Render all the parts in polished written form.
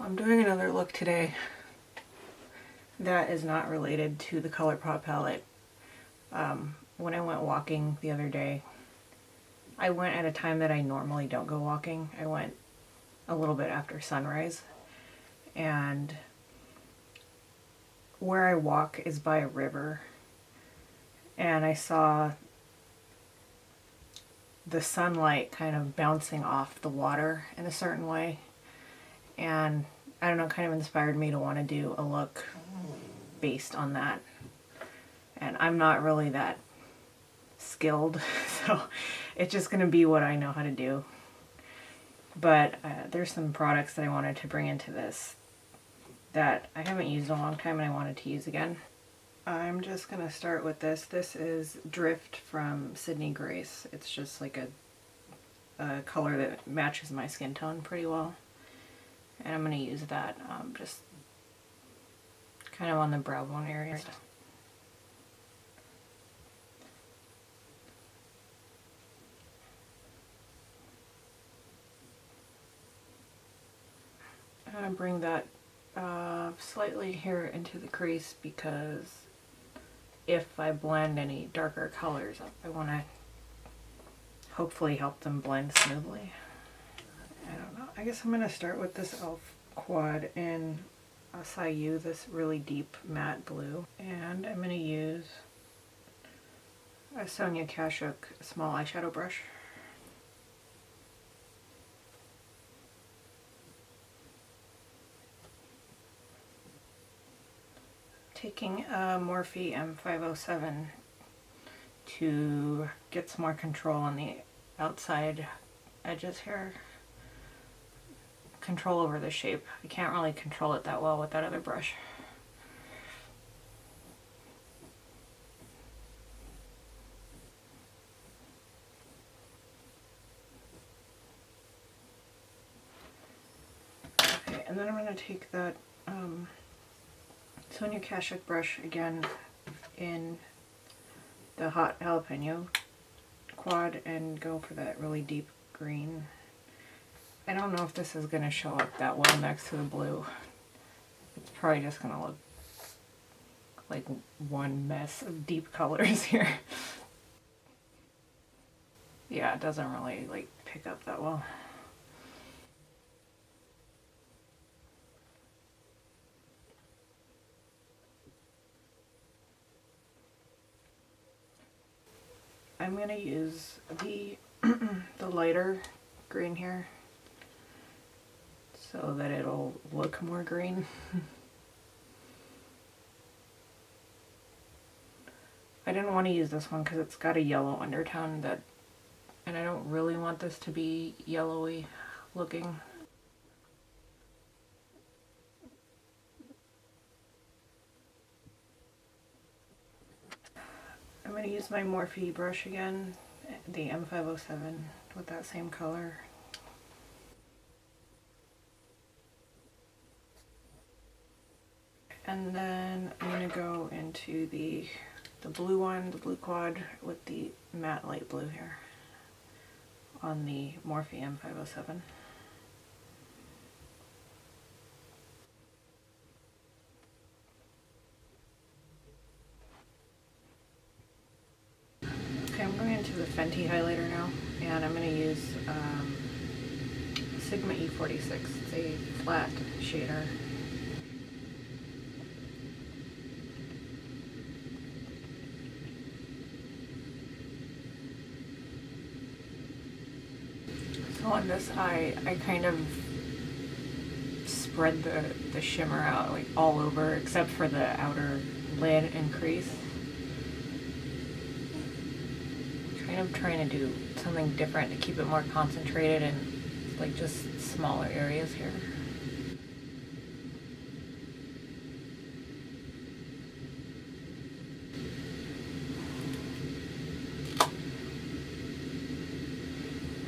I'm doing another look today that is not related to the ColourPop palette. When I went walking the other day, I went at a time that I normally don't go walking. I went a little bit after sunrise, and where I walk is by a river, and I saw the sunlight kind of bouncing off the water in a certain way, and I don't know, kind of inspired me to want to do a look based on that. And I'm not really that skilled, so it's just going to be what I know how to do. But there's some products that I wanted to bring into this that I haven't used in a long time and I wanted to use again. I'm just going to start with this. This is Drift from Sydney Grace. It's just like a color that matches my skin tone pretty well. And I'm going to use that just kind of on the brow bone area. I'm going to bring that slightly here into the crease, because if I blend any darker colors, I want to hopefully help them blend smoothly. I don't know. I guess I'm going to start with this e.l.f. quad in Acai, this really deep matte blue. And I'm going to use a Sonia Kashuk small eyeshadow brush. Taking a Morphe M507 to get some more control on the outside edges here. Control over the shape. I can't really control it that well with that other brush. Okay, and then I'm going to take that Sonia Kashuk brush again in the hot Jalapeño quad and go for that really deep green. I don't know if this is going to show up that well next to the blue. It's probably just going to look like one mess of deep colors here. Yeah, it doesn't really like pick up that well. I'm going to use the lighter green here so that it'll look more green. I didn't want to use this one because it's got a yellow undertone and I don't really want this to be yellowy looking. I'm going to use my Morphe brush again, the M507, with that same color. And then I'm going to go into the blue one, the blue quad, with the matte light blue here on the Morphe M507. Okay, I'm going into the Fenty highlighter now, and I'm going to use Sigma E46. It's a flat shader. So on this eye, I kind of spread the shimmer out like all over except for the outer lid and crease. Kind of trying to do something different to keep it more concentrated and like just smaller areas here.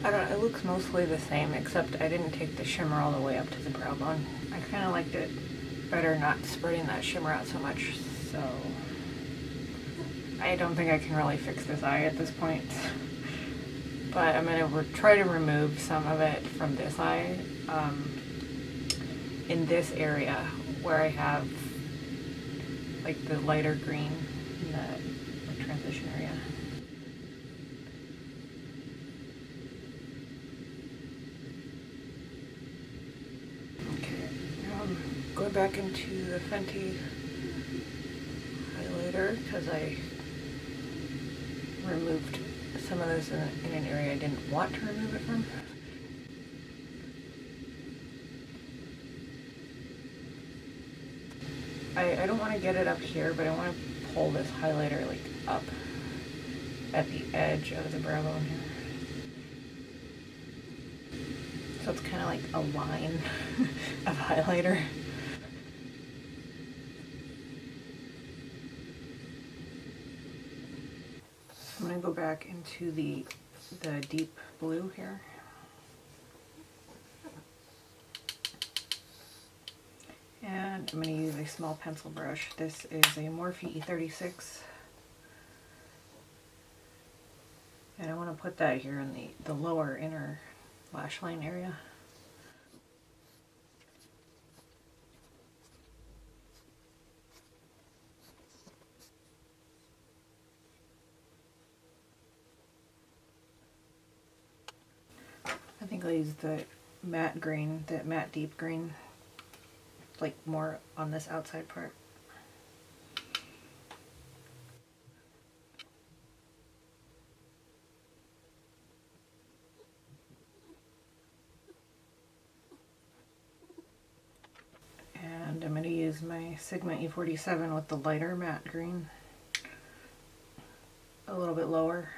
I don't know, it looks mostly the same, except I didn't take the shimmer all the way up to the brow bone. I kind of liked it better not spreading that shimmer out so much, so I don't think I can really fix this eye at this point. But I'm going to try to remove some of it from this eye. in this area where I have like the lighter green in the like, transition area. Okay, now I'm going back into the Fenty highlighter because I removed some of this in an area I didn't want to remove it from. I don't want to get it up here, but I want to pull this highlighter like up at the edge of the brow bone here. So it's kind of like a line of highlighter. I'm going to go back into the deep blue here. And I'm going to use a small pencil brush. This is a Morphe E36. And I want to put that here in the lower inner lash line area. I think I'll use the matte green, the matte deep green, like more on this outside part. And I'm going to use my Sigma E47 with the lighter matte green, a little bit lower.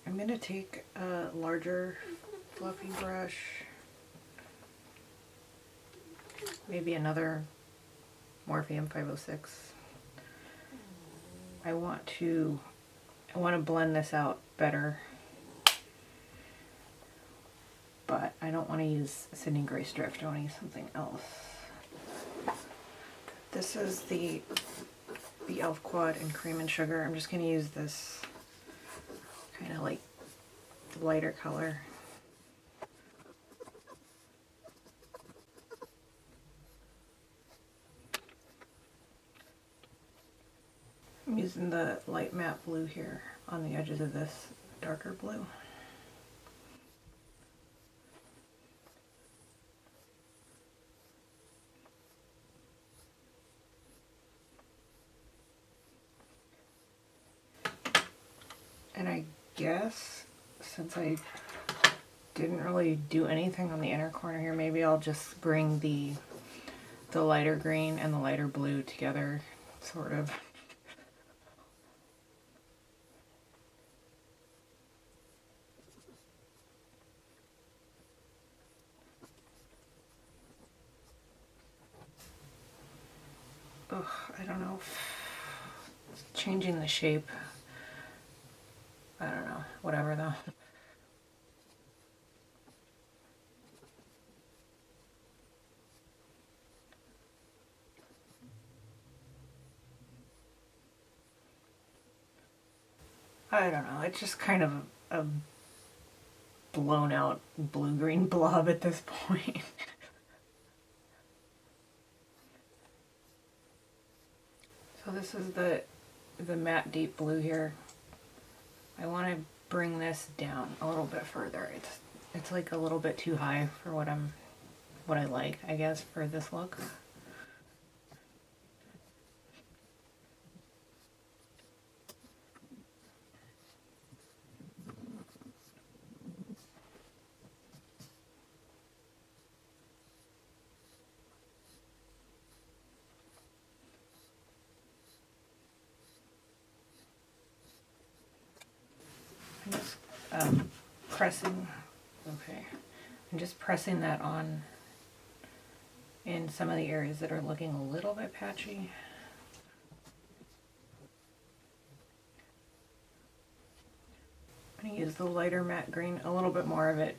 I'm going to take a larger fluffy brush, maybe another Morphe M506. I want to blend this out better, but I don't want to use Sydney Grace Drift. I want to use something else. This is the e.l.f. Quad in Cream and Sugar. I'm just going to use this kind of like lighter color. I'm using the light matte blue here on the edges of this darker blue. And I guess since I didn't really do anything on the inner corner here, maybe I'll just bring the lighter green and the lighter blue together, sort of. Ugh, I don't know. Changing the shape. I don't know. Whatever though. I don't know. It's just kind of a blown out blue-green blob at this point. So this is the matte deep blue here. I want to bring this down a little bit further. It's like a little bit too high for what I like, I guess, for this look. I'm just pressing, okay, I'm just pressing that on in some of the areas that are looking a little bit patchy. gonna use the lighter matte green, a little bit more of it,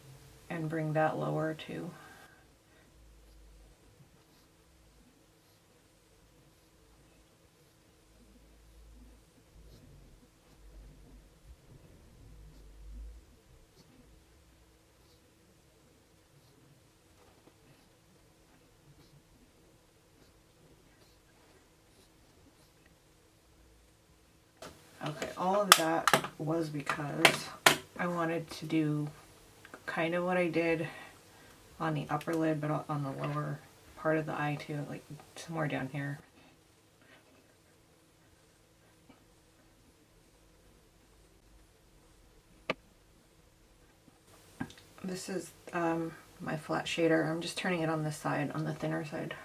and bring that lower too. Okay, all of that was because I wanted to do kind of what I did on the upper lid, but on the lower part of the eye too, like somewhere down here. This is my flat shader. I'm just turning it on this side, on the thinner side,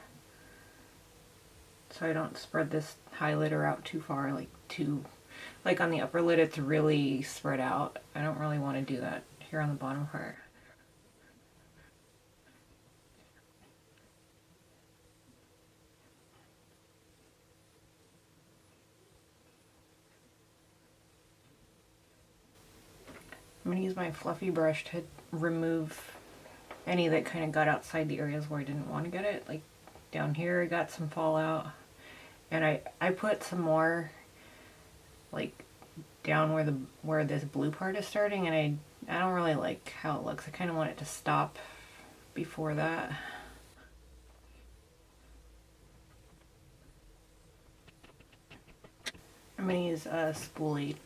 so I don't spread this highlighter out too far, like on the upper lid it's really spread out. I don't really want to do that here on the bottom part. I'm going to use my fluffy brush to remove any that kind of got outside the areas where I didn't want to get it. Like down here I got some fallout, and I put some more like down where this blue part is starting, and I don't really like how it looks. I kind of want it to stop before that. I'm going to use a spoolie.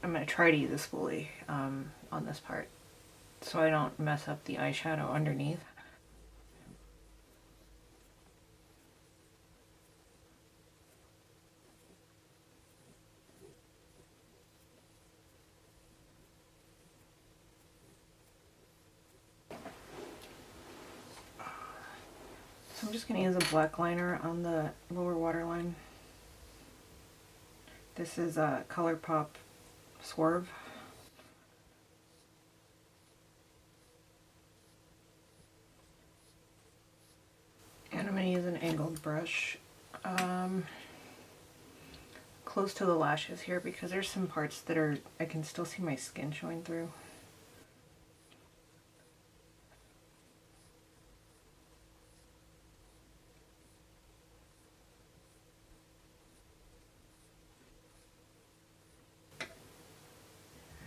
I'm going to try to use a spoolie on this part so I don't mess up the eyeshadow underneath. So I'm just going to use a black liner on the lower waterline. This is a ColourPop Swerve. And I'm going to use an angled brush close to the lashes here, because there's some parts that I can still see my skin showing through.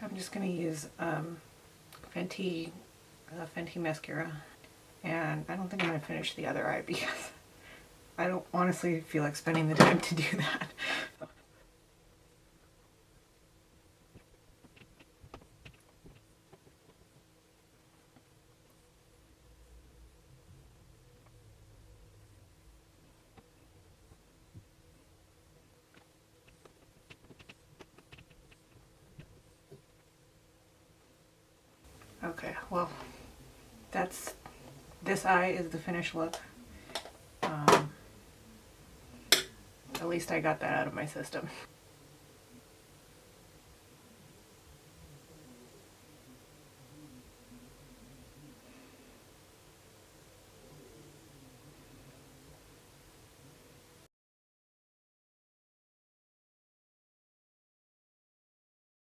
I'm just going to use Fenty mascara, and I don't think I'm going to finish the other eye because I don't honestly feel like spending the time to do that. Okay, well, this eye is the finished look. At least I got that out of my system.